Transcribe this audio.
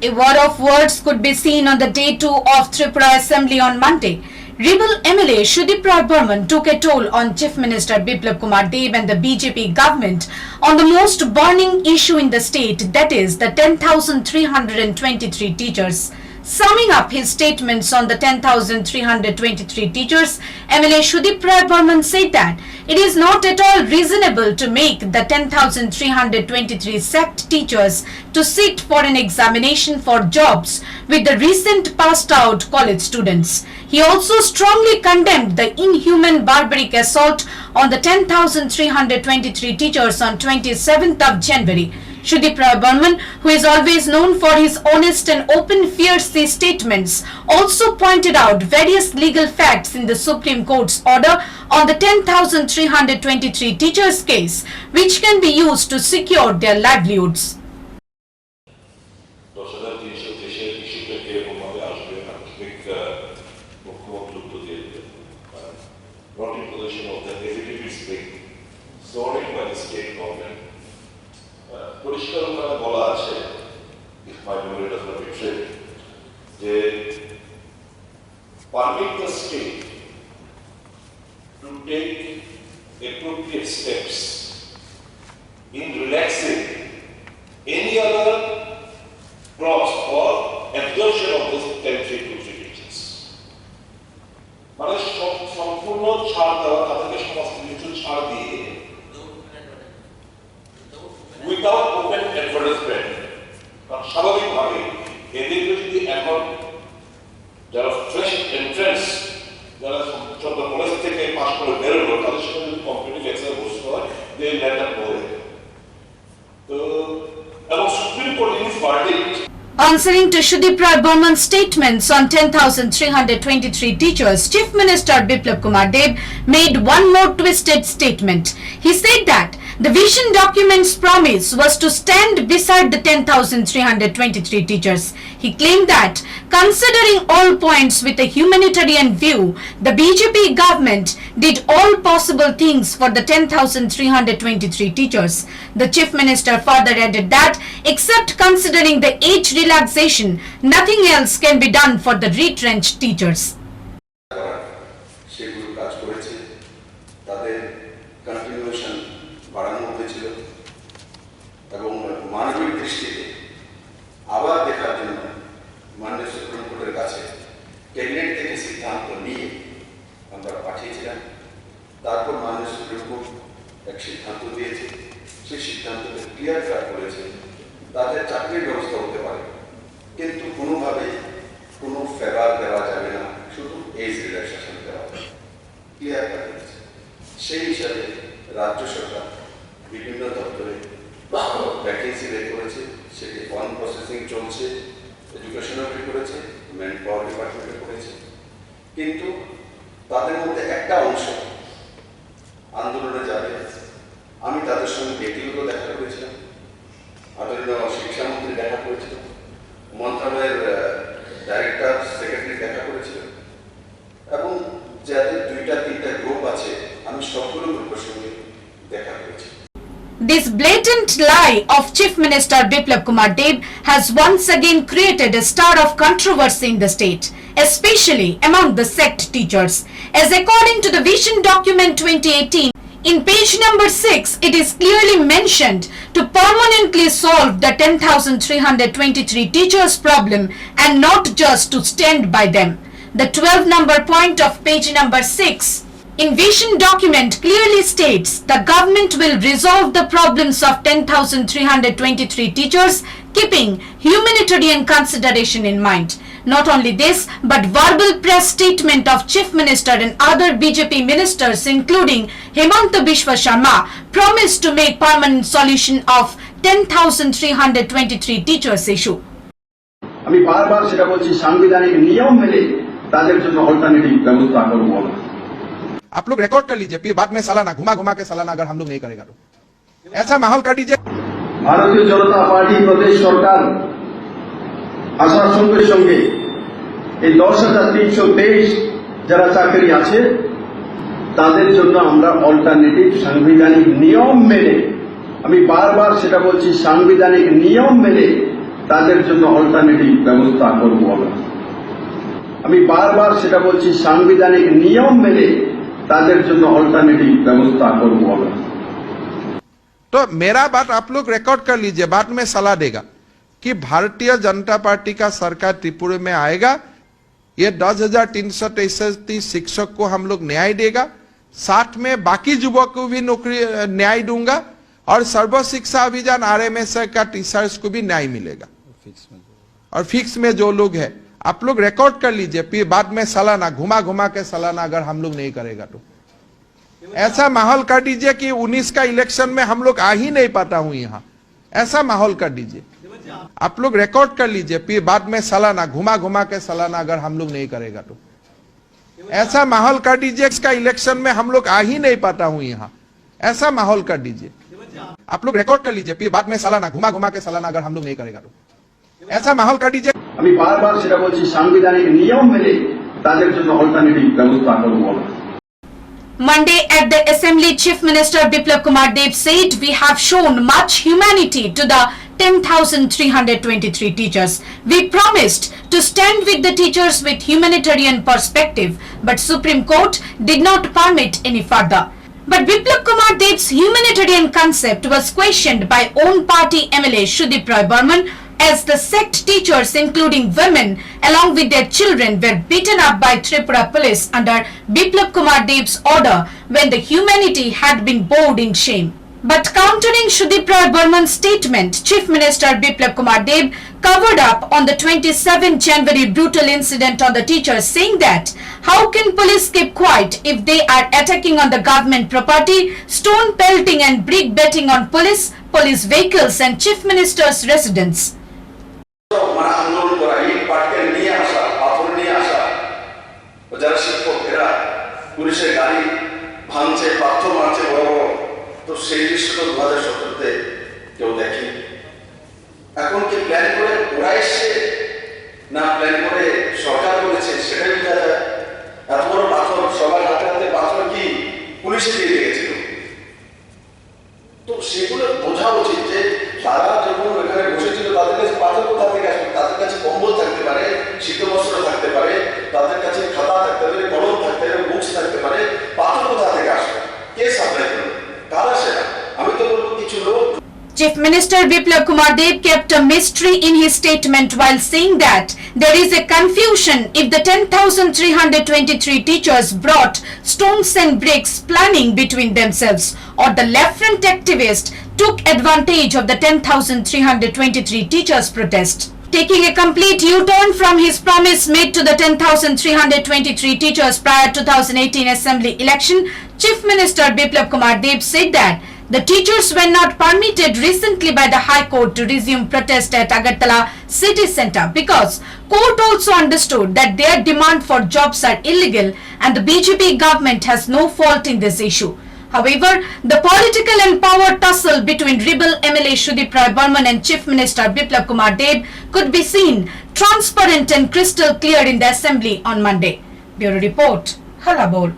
A war of words could be seen on the day 2 of Tripura Assembly on Monday. Rebel MLA Sudip Roy Burman took a toll on Chief Minister Biplab Kumar Deb and the BJP government on the most burning issue in the state, that is the 10,323 teachers. Summing up his statements on the 10,323 teachers, MLA Sudip Roy Burman said that it is not at all reasonable to make the 10,323 sacked teachers to sit for an examination for jobs with the recent passed out college students. He also strongly condemned the inhuman barbaric assault on the 10,323 teachers on 27th of January. Sudip Roy Burman, who is always known for his honest and open fierce statements, also pointed out various legal facts in the Supreme Court's order on the 10,323 teachers case, which can be used to secure their livelihoods. Not in possession of the affidavits being sworn by the state government. পরিষ্কার ওখানে বলা আছে, if my memory does not betray, যে permit the state to take appropriate steps in relaxing any other clause for absorption of those 10,323 teachers. মানে সম্পূর্ণ ছাড় দেওয়া, তাদেরকে সমস্ত কিছু ছাড় দিয়ে without open advertisement. স্বাভাবিকভাবে এদেরকে যদি এখন যারা ফ্রেশ এন্ট্রান্স, যারা চন্দ্র কলেজ থেকে পাস করে বেরোলো, তাদের সাথে যদি কম্পিটিটিভ এক্সাম বসতে হয়, দে ল্যান্ড করে। তো এবং supreme court in it's verdict Answering to Sudip Roy Burman's statements on 10,323 teachers, Chief Minister Biplab Kumar Deb made one more twisted statement. He said that the vision document's promise was to stand beside the 10,323 teachers. He claimed that, considering all points with a humanitarian view, the BJP government did all possible things for the 10,323 teachers. The Chief Minister further added that, except considering the age relaxation, nothing else can be done for the retrenched teachers. বাড়ানো হয়েছিল এবং মানবিক দৃষ্টিতে আবার দেখার জন্য মাননীয় supreme কোর্টের কাছে ক্যাবিনেট থেকে সিদ্ধান্ত নিয়ে আমরা পাঠিয়েছিলাম। তারপর মাননীয় সুপ্রিম কোর্ট এক সিদ্ধান্ত দিয়েছে, সেই সিদ্ধান্তকে ক্লিয়ার কাট করেছে তাদের চাকরির ব্যবস্থা হতে পারে, কিন্তু কোনোভাবে কোনো ফেভার দেওয়া যাবে না, শুধু এজ রিল্যাক্সেশন দেওয়া হবে, ক্লিয়ার কাট করেছে। সেই হিসাবে রাজ্য সরকার বিভিন্ন দপ্তরে ভ্যাকেন্সি বের করেছে, সেটি অন প্রসেসিং চলছে, এডুকেশনও বের করেছে, ম্যান পাওয়ার ডিপার্টমেন্টে করেছে, কিন্তু তাদের মধ্যে একটা অংশ আন্দোলনে যাবে। আমি তাদের সঙ্গে ব্যক্তিগত দেখা করেছিলাম, আদরণীয় শিক্ষামন্ত্রী দেখা করেছিলাম, মন্ত্রণালয়ের ডাইরেক্টর সেক্রেটারি দেখা করেছিলাম, এবং যাদের 2-3টা গ্রুপ আছে আমি সবগুলো গ্রুপের সঙ্গে দেখা করেছি। This blatant lie of Chief Minister Biplab Kumar Deb has once again created a star of controversy in the state, especially among the sect teachers. As according to the Vision Document 2018, in page number 6, it is clearly mentioned to permanently solve the 10,323 teachers problem and not just to stand by them. The 12 number point of page number 6 in Vision document clearly states the government will resolve the problems of 10,323 teachers, keeping humanitarian consideration in mind. Not only this, but verbal press statement of Chief Minister and other BJP ministers, including Himanta Biswa Sharma, promised to make permanent solution of 10,323 teachers issue. আমি বারবার সেটা বলছি, সাংবিধানিক নিয়ম মেনে তাদের জন্য alternative ব্যবস্থা করব। आप लोग रिकॉर्ड कर लीजिए, फिर बाद में सालाना घुमा घुमा के सालाना अगर हम लोग नहीं करेगा तो ऐसा माहौल कर दीजिए। ভারতীয় জনতা পার্টি প্রদেশ সরকার আসার সঙ্গে সঙ্গে এই 10,323 যারা চাকরি আছে তাদের জন্য আমরা অল্টারনেটিভ সাংবিধানিক নিয়ম মেনে, আমি বারবার সেটা বলছি, সাংবিধানিক নিয়ম মেনে তাদের জন্য অল্টারনেটিভ ব্যবস্থা করব আমরা। আমি বারবার সেটা বলছি, সাংবিধানিক নিয়ম মেনে তাদের জন্য অল্টারনেটিভ ব্যবস্থা করব আমরা। तो मेरा बात आप लोग रिकॉर्ड कर लीजिए, बाद में सलाह देगा कि भारतीय जनता पार्टी का सरकार त्रिपुरा में आएगा, ये 10,333 शिक्षक को हम लोग न्याय देगा, साथ में बाकी युवक को भी नौकरी न्याय दूंगा और सर्व शिक्षा अभियान RMS का टीचर्स को भी न्याय मिलेगा। और फिक्स में जो लोग है आप लोग रिकॉर्ड कर लीजिए, फिर बाद में सालाना घुमा घुमा के सालाना अगर हम लोग नहीं करेगा तो ऐसा माहौल कर दीजिए कि 19 का इलेक्शन में हम लोग आ ही नहीं पाता हूं यहाँ, ऐसा माहौल कर दीजिए। आप लोग रिकॉर्ड कर लीजिए, फिर बाद में सालाना घुमा घुमा के सालाना अगर हम लोग नहीं करेगा तो ऐसा माहौल कर दीजिए, इसका इलेक्शन में हम लोग आ ही नहीं पाता हूं यहाँ, ऐसा माहौल कर दीजिए। आप लोग रिकॉर्ड कर लीजिए, फिर बाद में सालाना घुमा घुमा के सालाना अगर हम लोग नहीं करेगा तो ऐसा माहौल कर दीजिए। আমি বারবার সেটা বলছি, সাংবিধানিক নিয়ম মেনে তাদের জন্য অল্টারনেটিভ ব্যবস্থা করব আমরা। Monday at the Assembly, Chief Minister Biplab Kumar Deb said we have shown much humanity to the 10,323 teachers. We promised to stand with the teachers with humanitarian perspective, but Supreme Court did not permit any further. But Biplab Kumar Deb's humanitarian concept was questioned by own party MLA Shudip Roy Burman, as the sect teachers, including women, along with their children, were beaten up by Tripura police under Biplab Kumar Deb's order when the humanity had been bowed in shame. But countering Shudip Roy Burman's statement, Chief Minister Biplab Kumar Deb covered up on the 27th January brutal incident on the teachers, saying that how can police keep quiet if they are attacking on the government property, stone pelting and brick betting on police vehicles and Chief Minister's residence. মানে আন্দোলন করা, ইট পাটকেল নিয়ে আসা, পাথর নিয়ে আসা, যারা শিক্ষক এরা পুলিশের গাড়ি ভাঙছে, পাথর মারছে বড় বড়, তো সেই দৃশ্য তো 2017-তে কেউ দেখেনি। এখন কি প্ল্যান করে ওরা এসছে না প্ল্যান করে সরকার করেছে সেটাই বোঝা যায়। এত বড় পাথর সবার হাতে হাতে পাথর কি পুলিশে দিয়ে দিয়েছিল? তো সেগুলো বোঝা উচিত যে তারা যখন এখানে বসেছিল তাদের কাছে পাথর কোথা থেকে আসবে? তাদের কাছে কম্বল থাকতে পারে, শীতবস্ত্র থাকতে পারে, তাদের কাছে খাতা থাকতে পারে, কলম থাকতে পারে, বুকস থাকতে পারে, পাথর কোথা থেকে আসবে? কে সাপ্লাই করবে? কারা সেটা? আমি তো বলবো কিছু লোক। Chief Minister Biplab Kumar Deb kept a mystery in his statement while saying that there is a confusion if the 10,323 teachers brought stones and bricks planning between themselves or the left-front activist took advantage of the 10,323 teachers protest. Taking a complete U-turn from his promise made to the 10,323 teachers prior 2018 Assembly election, Chief Minister Biplab Kumar Deb said that the teachers were not permitted recently by the High Court to resume protest at Agartala city centre because court also understood that their demand for jobs are illegal and the BJP government has no fault in this issue. However, the political and power tussle between rebel MLA Shudip Roy Burman and Chief Minister Biplab Kumar Deb could be seen transparent and crystal clear in the Assembly on Monday. Bureau Report, Halabor.